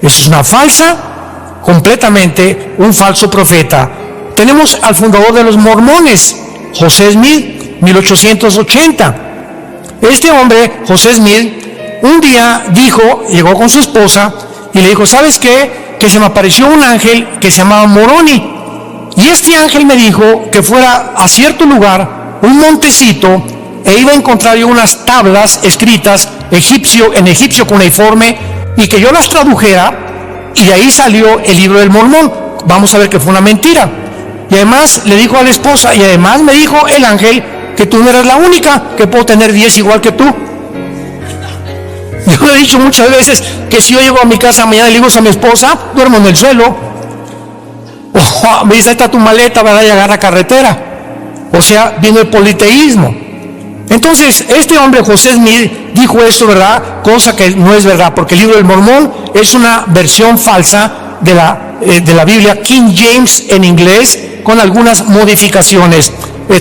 S1: Eso es una falsa, completamente un falso profeta. Tenemos al fundador de los mormones, José Smith, 1880. Este hombre, José Smith, un día llegó con su esposa y le dijo: ¿sabes qué? Que se me apareció un ángel que se llamaba Moroni. Y este ángel me dijo que fuera a cierto lugar, un montecito, e iba a encontrar yo unas tablas escritas en egipcio cuneiforme, y que yo las tradujera, y de ahí salió el libro del Mormón. Vamos a ver que fue una mentira. Y además le dijo a la esposa, y además me dijo el ángel que tú no eras la única, que puedo tener 10 igual que tú. Yo le he dicho muchas veces que si yo llego a mi casa mañana y le digo a mi esposa: duermo en el suelo. O me dice: ahí está tu maleta, ¿verdad? Y agarra carretera. O sea, vino el politeísmo. Entonces, este hombre, José Smith, dijo esto, ¿verdad? Cosa que no es verdad, porque el libro del Mormón es una versión falsa de la Biblia King James en inglés, con algunas modificaciones.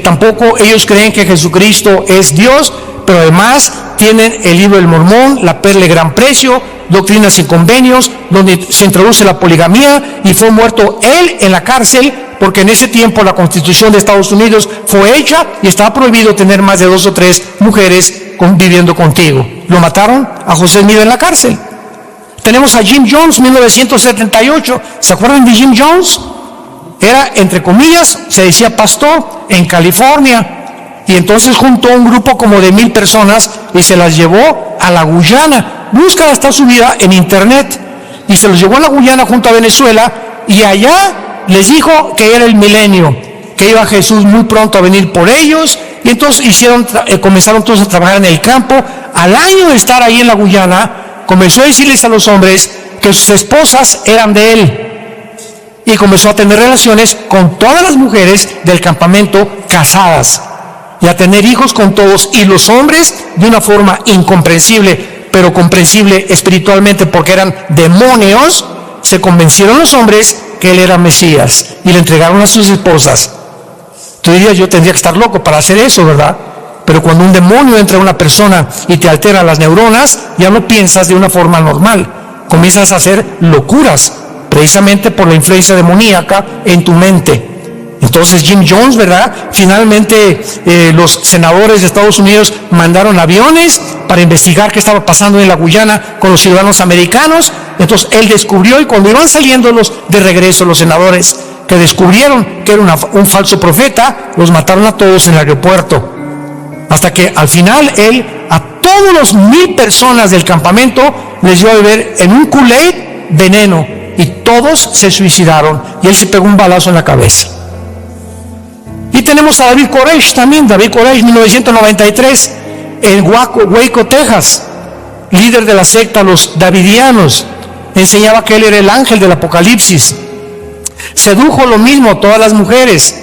S1: Tampoco ellos creen que Jesucristo es Dios, pero además tienen el libro del Mormón, la perla de gran precio, Doctrinas y Convenios, donde se introduce la poligamía, y fue muerto él en la cárcel, porque en ese tiempo la Constitución de Estados Unidos fue hecha y estaba prohibido tener más de 2 o 3 mujeres viviendo contigo. Lo mataron a José Smith en la cárcel. Tenemos a Jim Jones, 1978. ¿Se acuerdan de Jim Jones? Era, entre comillas, se decía pastor en California. Y entonces juntó un grupo como de 1,000 personas y se las llevó a la Guyana. Busca hasta su vida en internet. Y se los llevó a la Guyana junto a Venezuela. Y allá les dijo que era el milenio, que iba Jesús muy pronto a venir por ellos. Y entonces comenzaron todos a trabajar en el campo. Al año de estar ahí en la Guyana, comenzó a decirles a los hombres que sus esposas eran de él. Y comenzó a tener relaciones con todas las mujeres del campamento casadas. Y a tener hijos con todos. Y los hombres, de una forma incomprensible, pero comprensible espiritualmente porque eran demonios, se convencieron los hombres que él era Mesías. Y le entregaron a sus esposas. Tú dirías, yo tendría que estar loco para hacer eso, ¿verdad? Pero cuando un demonio entra a una persona y te altera las neuronas, ya no piensas de una forma normal. Comienzas a hacer locuras, precisamente por la influencia demoníaca en tu mente. Entonces Jim Jones, ¿verdad? Finalmente los senadores de Estados Unidos mandaron aviones para investigar qué estaba pasando en la Guyana con los ciudadanos americanos. Entonces él descubrió, y cuando iban saliendo de regreso los senadores, que descubrieron que era un falso profeta, los mataron a todos en el aeropuerto. Hasta que al final él a todos los 1,000 personas del campamento les dio a beber en un Kool-Aid veneno, y todos se suicidaron, y él se pegó un balazo en la cabeza. Y tenemos a David Koresh también. David Koresh, 1993, en Waco, Texas, líder de la secta los Davidianos. Enseñaba que él era el ángel del Apocalipsis. Sedujo lo mismo a todas las mujeres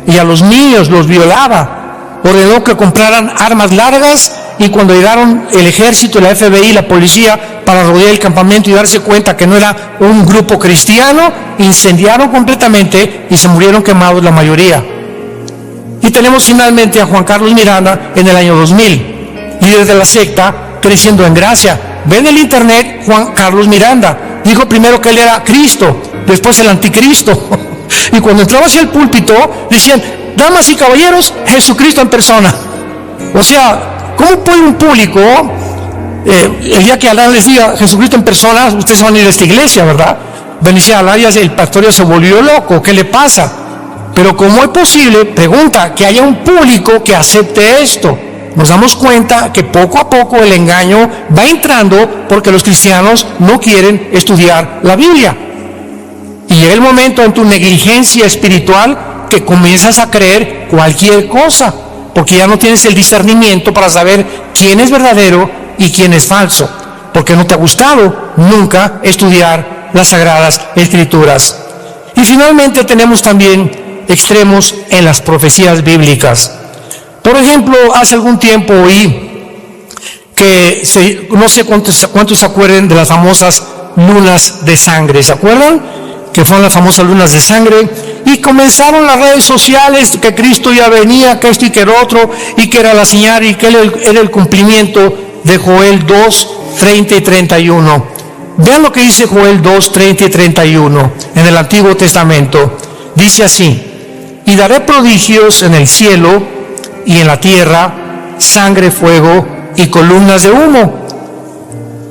S1: y a los niños los violaba. Ordenó que compraran armas largas, y cuando llegaron el ejército, la FBI, la policía, para rodear el campamento y darse cuenta que no era un grupo cristiano, incendiaron completamente y se murieron quemados la mayoría. Y tenemos finalmente a Juan Carlos Miranda en el año 2000, líder de la secta Creciendo en Gracia. Ven el internet, Juan Carlos Miranda dijo primero que él era Cristo, después el anticristo. Y cuando entraba hacia el púlpito decían: damas y caballeros, Jesucristo en persona. O sea, ¿cómo puede un público, el día que Alá les diga Jesucristo en persona, ustedes van a ir a esta iglesia, ¿verdad? Venía a Alá y el pastor ya se volvió loco, ¿qué le pasa? Pero ¿cómo es posible, pregunta, que haya un público que acepte esto? Nos damos cuenta que poco a poco el engaño va entrando porque los cristianos no quieren estudiar la Biblia. Y llega el momento en tu negligencia espiritual que comienzas a creer cualquier cosa, porque ya no tienes el discernimiento para saber quién es verdadero y quién es falso, porque no te ha gustado nunca estudiar las Sagradas Escrituras. Y finalmente tenemos también extremos en las profecías bíblicas. Por ejemplo, hace algún tiempo oí que no sé cuántos se acuerdan de las famosas lunas de sangre. ¿Se acuerdan? Que fueron las famosas lunas de sangre, y comenzaron las redes sociales que Cristo ya venía, que esto y que el otro, y que era la señal, y que era el cumplimiento de Joel 2, 30 y 31. Vean lo que dice Joel 2, 30 y 31 en el Antiguo Testamento. Dice así: y daré prodigios en el cielo y en la tierra, sangre, fuego y columnas de humo.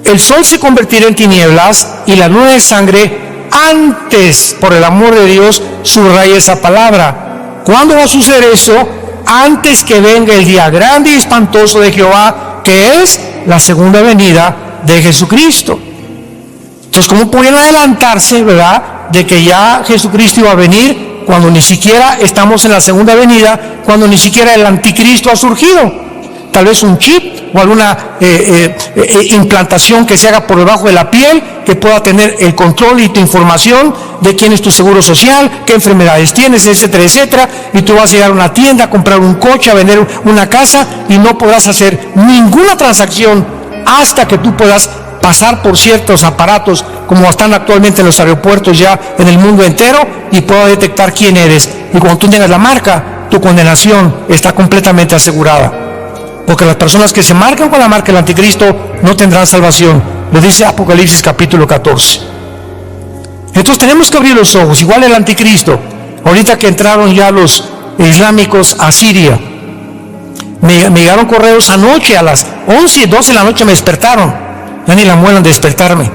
S1: El sol se convertirá en tinieblas y la luna de sangre antes, por el amor de Dios, subraya esa palabra. ¿Cuándo va a suceder eso? Antes que venga el día grande y espantoso de Jehová, que es la segunda venida de Jesucristo. Entonces, ¿cómo pueden adelantarse, verdad, de que ya Jesucristo iba a venir cuando ni siquiera estamos en la segunda venida, cuando ni siquiera el anticristo ha surgido? Tal vez un chip o alguna implantación que se haga por debajo de la piel, que pueda tener el control y tu información de quién es tu seguro social, qué enfermedades tienes, etcétera, etcétera. Y tú vas a llegar a una tienda, a comprar un coche, a vender una casa, y no podrás hacer ninguna transacción hasta que tú puedas pasar por ciertos aparatos como están actualmente en los aeropuertos ya en el mundo entero, y pueda detectar quién eres. Y cuando tú tengas la marca, tu condenación está completamente asegurada, porque las personas que se marcan con la marca del anticristo no tendrán salvación. Lo dice Apocalipsis capítulo 14. Entonces tenemos que abrir los ojos, igual el anticristo. Ahorita que entraron ya los islámicos a Siria, Me llegaron correos anoche a las 11, 12 de la noche me despertaron. Ya ni la muelan de despertarme.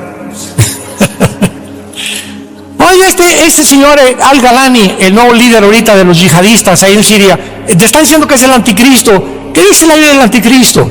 S1: Oye, este señor Al-Galani, el nuevo líder ahorita de los yihadistas ahí en Siria, te está diciendo que es el anticristo. ¿Qué dice la Biblia del anticristo?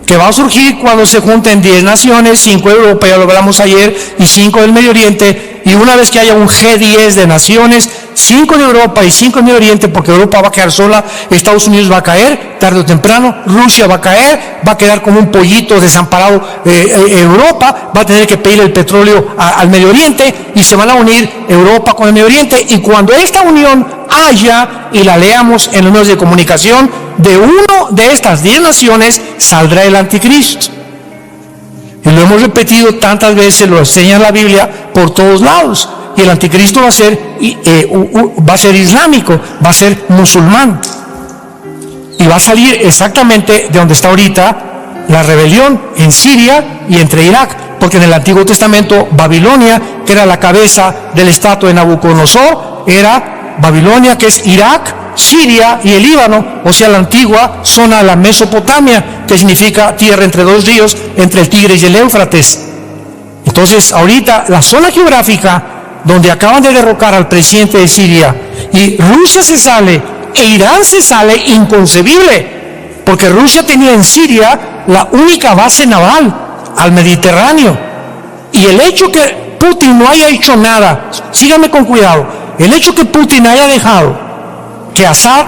S1: Que va a surgir cuando se junten 10 naciones, 5 de Europa, ya lo hablamos ayer, y 5 del Medio Oriente, y una vez que haya un G10 de naciones, 5 de Europa y 5 del Medio Oriente, porque Europa va a quedar sola, Estados Unidos va a caer, tarde o temprano, Rusia va a caer, va a quedar como un pollito desamparado, Europa va a tener que pedir el petróleo al Medio Oriente, y se van a unir Europa con el Medio Oriente, y cuando esta unión haya, y la leamos en los medios de comunicación, de uno de estas 10 naciones saldrá el anticristo. Y lo hemos repetido tantas veces, lo enseña la Biblia por todos lados. Y el anticristo va a ser islámico, va a ser musulmán. Y va a salir exactamente de donde está ahorita la rebelión en Siria y entre Irak. Porque en el Antiguo Testamento, Babilonia, que era la cabeza del estado de Nabucodonosor, era Babilonia, que es Irak, Siria y el Líbano, o sea, la antigua zona de la Mesopotamia, que significa tierra entre dos ríos, entre el Tigris y el Éufrates. Entonces, ahorita, la zona geográfica donde acaban de derrocar al presidente de Siria, y Rusia se sale, e Irán se sale, inconcebible, porque Rusia tenía en Siria la única base naval al Mediterráneo. Y el hecho que Putin no haya hecho nada, síganme con cuidado, el hecho que Putin haya dejado que Assad,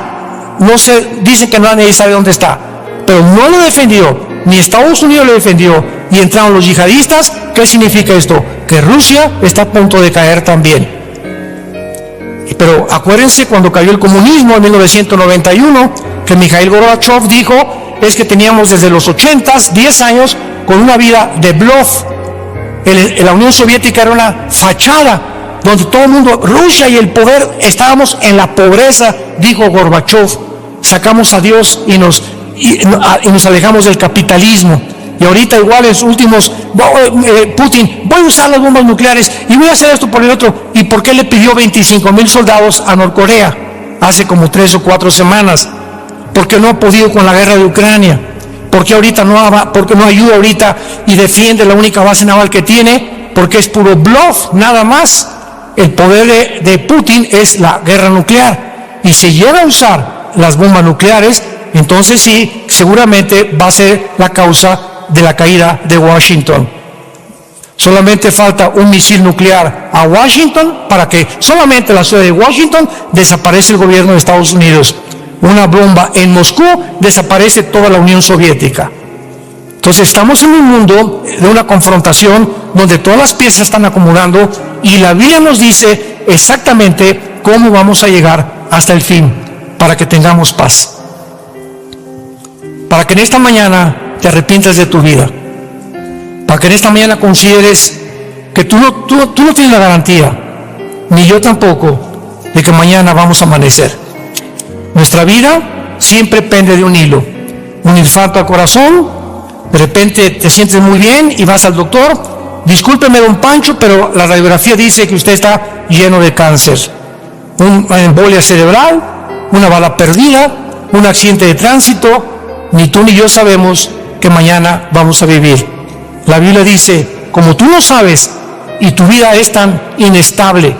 S1: no se dice que nadie sabe dónde está, pero no lo defendió, ni Estados Unidos lo defendió, y entraron los yihadistas. ¿Qué significa esto? Que Rusia está a punto de caer también. Pero acuérdense cuando cayó el comunismo en 1991, que Mikhail Gorbachev dijo, es que teníamos desde los 80s, 10 años, con una vida de bluff. La Unión Soviética era una fachada, donde todo el mundo, Rusia y el poder, estábamos en la pobreza, dijo Gorbachev. Sacamos a Dios y nos alejamos del capitalismo. Y ahorita igual en los últimos, Putin, voy a usar las bombas nucleares y voy a hacer esto por el otro. ¿Y por qué le pidió 25,000 soldados a Norcorea hace como 3 o 4 semanas? Porque no ha podido con la guerra de Ucrania. Porque no ayuda ahorita y defiende la única base naval que tiene, porque es puro bluff, nada más. El poder de Putin es la guerra nuclear, y si llega a usar las bombas nucleares, entonces sí, seguramente va a ser la causa de la caída de Washington. Solamente falta un misil nuclear a Washington para que solamente en la ciudad de Washington desaparece el gobierno de Estados Unidos. Una bomba en Moscú, desaparece toda la Unión Soviética. Entonces estamos en un mundo de una confrontación donde todas las piezas están acumulando, y la Biblia nos dice exactamente cómo vamos a llegar hasta el fin para que tengamos paz. Para que en esta mañana te arrepientas de tu vida. Para que en esta mañana consideres que tú no tienes la garantía, ni yo tampoco, de que mañana vamos a amanecer. Nuestra vida siempre pende de un hilo. Un infarto al corazón, de repente te sientes muy bien y vas al doctor. Discúlpeme, don Pancho, pero la radiografía dice que usted está lleno de cáncer. Una embolia cerebral, una bala perdida, un accidente de tránsito. Ni tú ni yo sabemos que mañana vamos a vivir. La Biblia dice, como tú no sabes y tu vida es tan inestable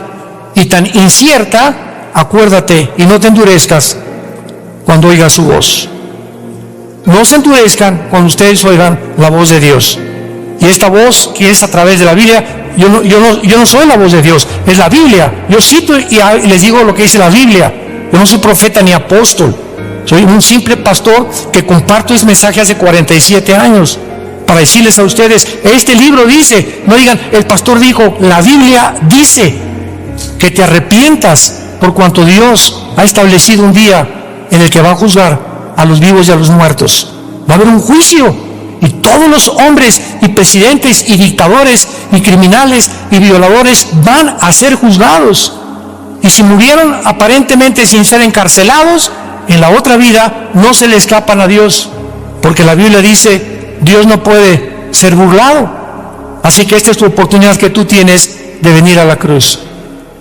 S1: y tan incierta, acuérdate y no te endurezcas cuando oigas su voz. No se endurezcan cuando ustedes oigan la voz de Dios. Y esta voz que es a través de la Biblia, yo no soy la voz de Dios, es la Biblia. Yo cito y les digo lo que dice la Biblia. Yo no soy profeta ni apóstol. Soy un simple pastor que comparto ese mensaje hace 47 años para decirles a ustedes, este libro dice, no digan, el pastor dijo, la Biblia dice que te arrepientas por cuanto Dios ha establecido un día en el que va a juzgar a los vivos y a los muertos. Va a haber un juicio y todos los hombres y presidentes y dictadores y criminales y violadores van a ser juzgados. Y si murieron aparentemente sin ser encarcelados, en la otra vida no se le escapan a Dios, porque la Biblia dice, Dios no puede ser burlado. Así que esta es tu oportunidad que tú tienes de venir a la cruz.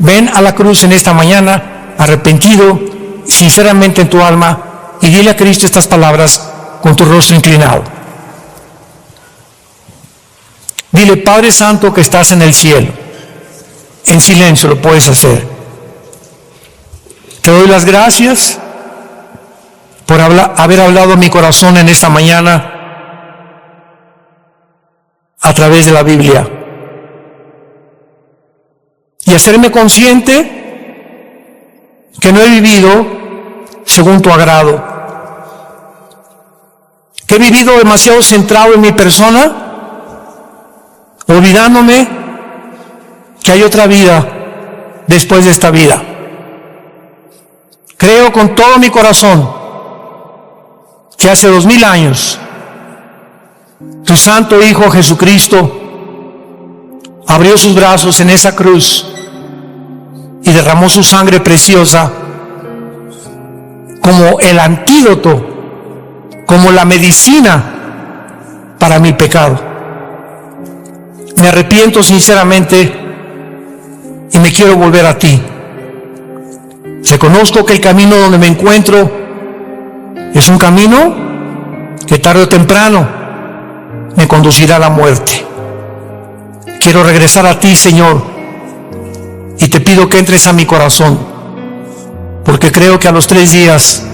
S1: Ven a la cruz en esta mañana, arrepentido, sinceramente en tu alma, y dile a Cristo estas palabras con tu rostro inclinado. Dile: Padre Santo que estás en el cielo. En silencio lo puedes hacer. Te doy las gracias por haber hablado a mi corazón en esta mañana a través de la Biblia. Y hacerme consciente que no he vivido según tu agrado. Que he vivido demasiado centrado en mi persona, olvidándome que hay otra vida después de esta vida. Creo con todo mi corazón que hace 2000 años tu santo Hijo Jesucristo abrió sus brazos en esa cruz y derramó su sangre preciosa como el antídoto, como la medicina para mi pecado. Me arrepiento sinceramente y me quiero volver a ti. Reconozco que el camino donde me encuentro es un camino que tarde o temprano me conducirá a la muerte. Quiero regresar a ti, Señor, y te pido que entres a mi corazón, porque creo que a los 3 días,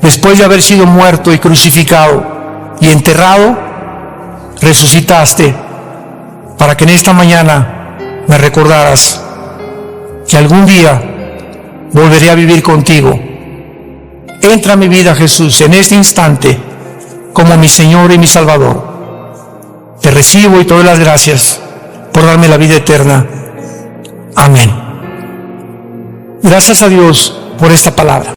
S1: después de haber sido muerto y crucificado y enterrado, resucitaste para que en esta mañana me recordaras que algún día volveré a vivir contigo. Entra a mi vida, Jesús, en este instante como mi Señor y mi Salvador. Te recibo y te doy las gracias por darme la vida eterna. Amén. Gracias a Dios por esta palabra.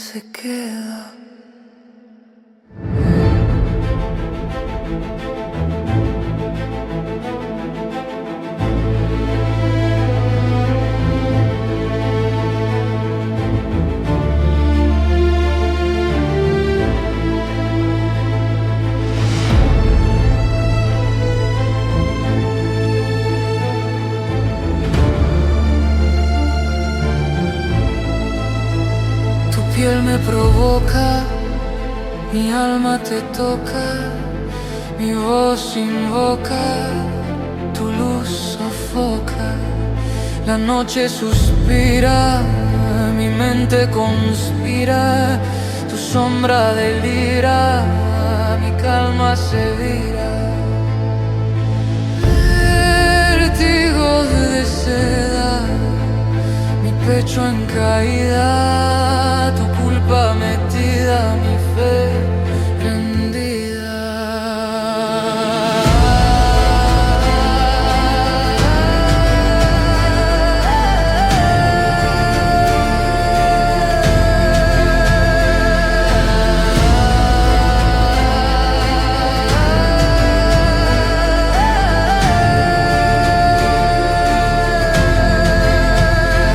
S2: se queda. Tu piel me provoca, mi alma te toca, mi voz invoca, tu luz sofoca. La noche suspira, mi mente conspira, tu sombra delira, mi calma se vira. Vértigo de seda, mi pecho en caída, tu culpa metida, mi fe prendida.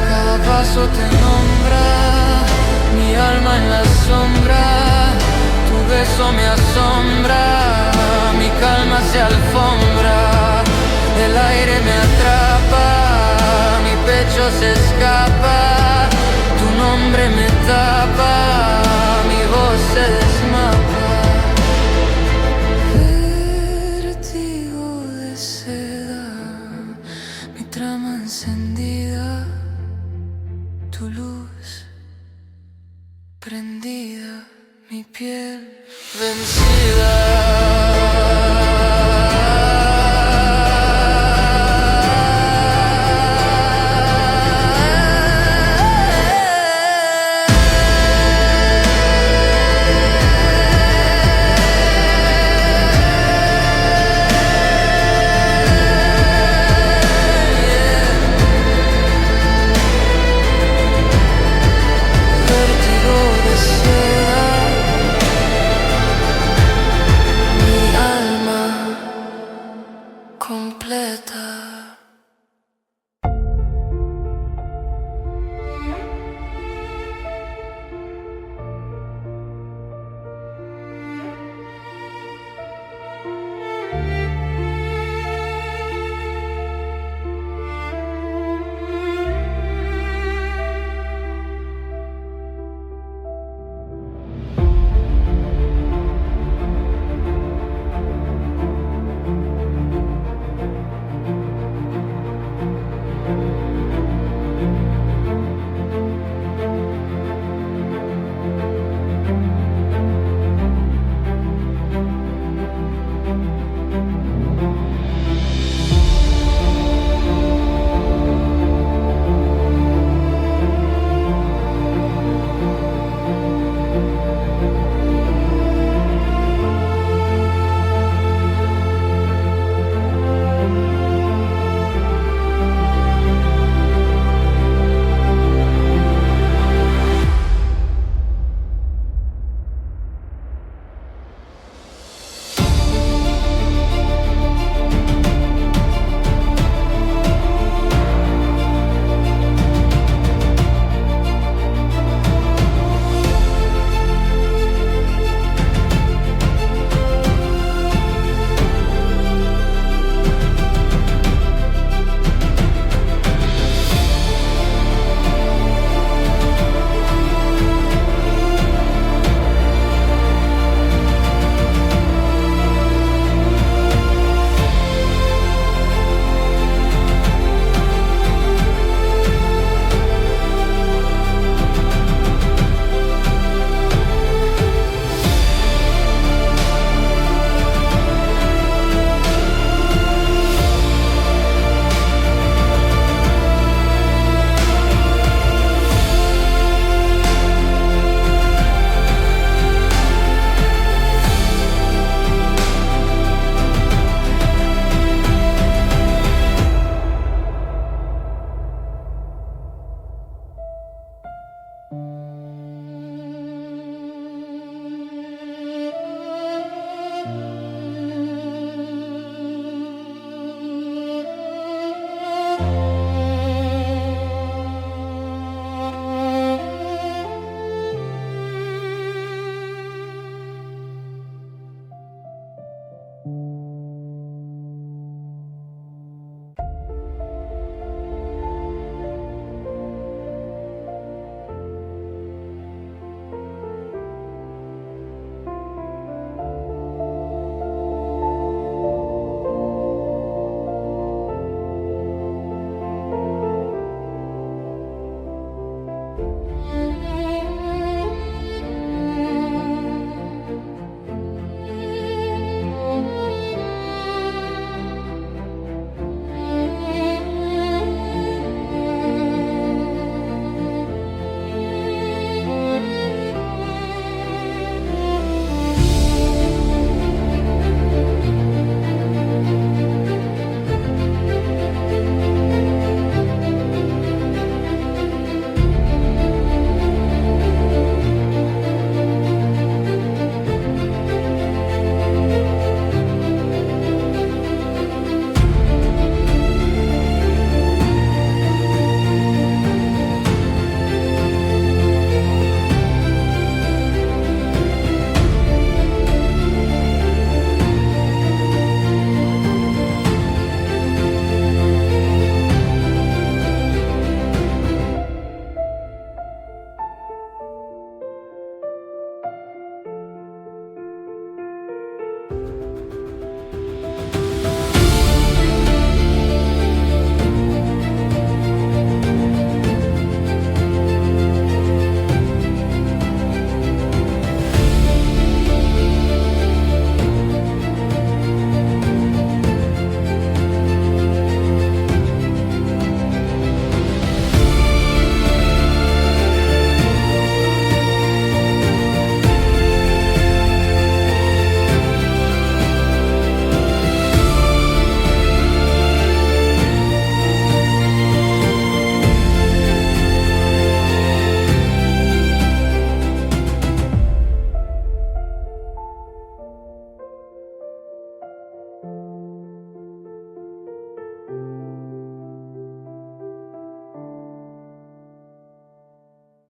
S2: Cada paso te nombra, mi alma en la sombra, tu beso me asombra, mi calma se alfombra, el aire me atrapa, mi pecho se escapa, tu nombre me tapa, mi voz se desmapa. Vértigo de seda, mi trama encendida, tu luz prendida, mi piel vencida.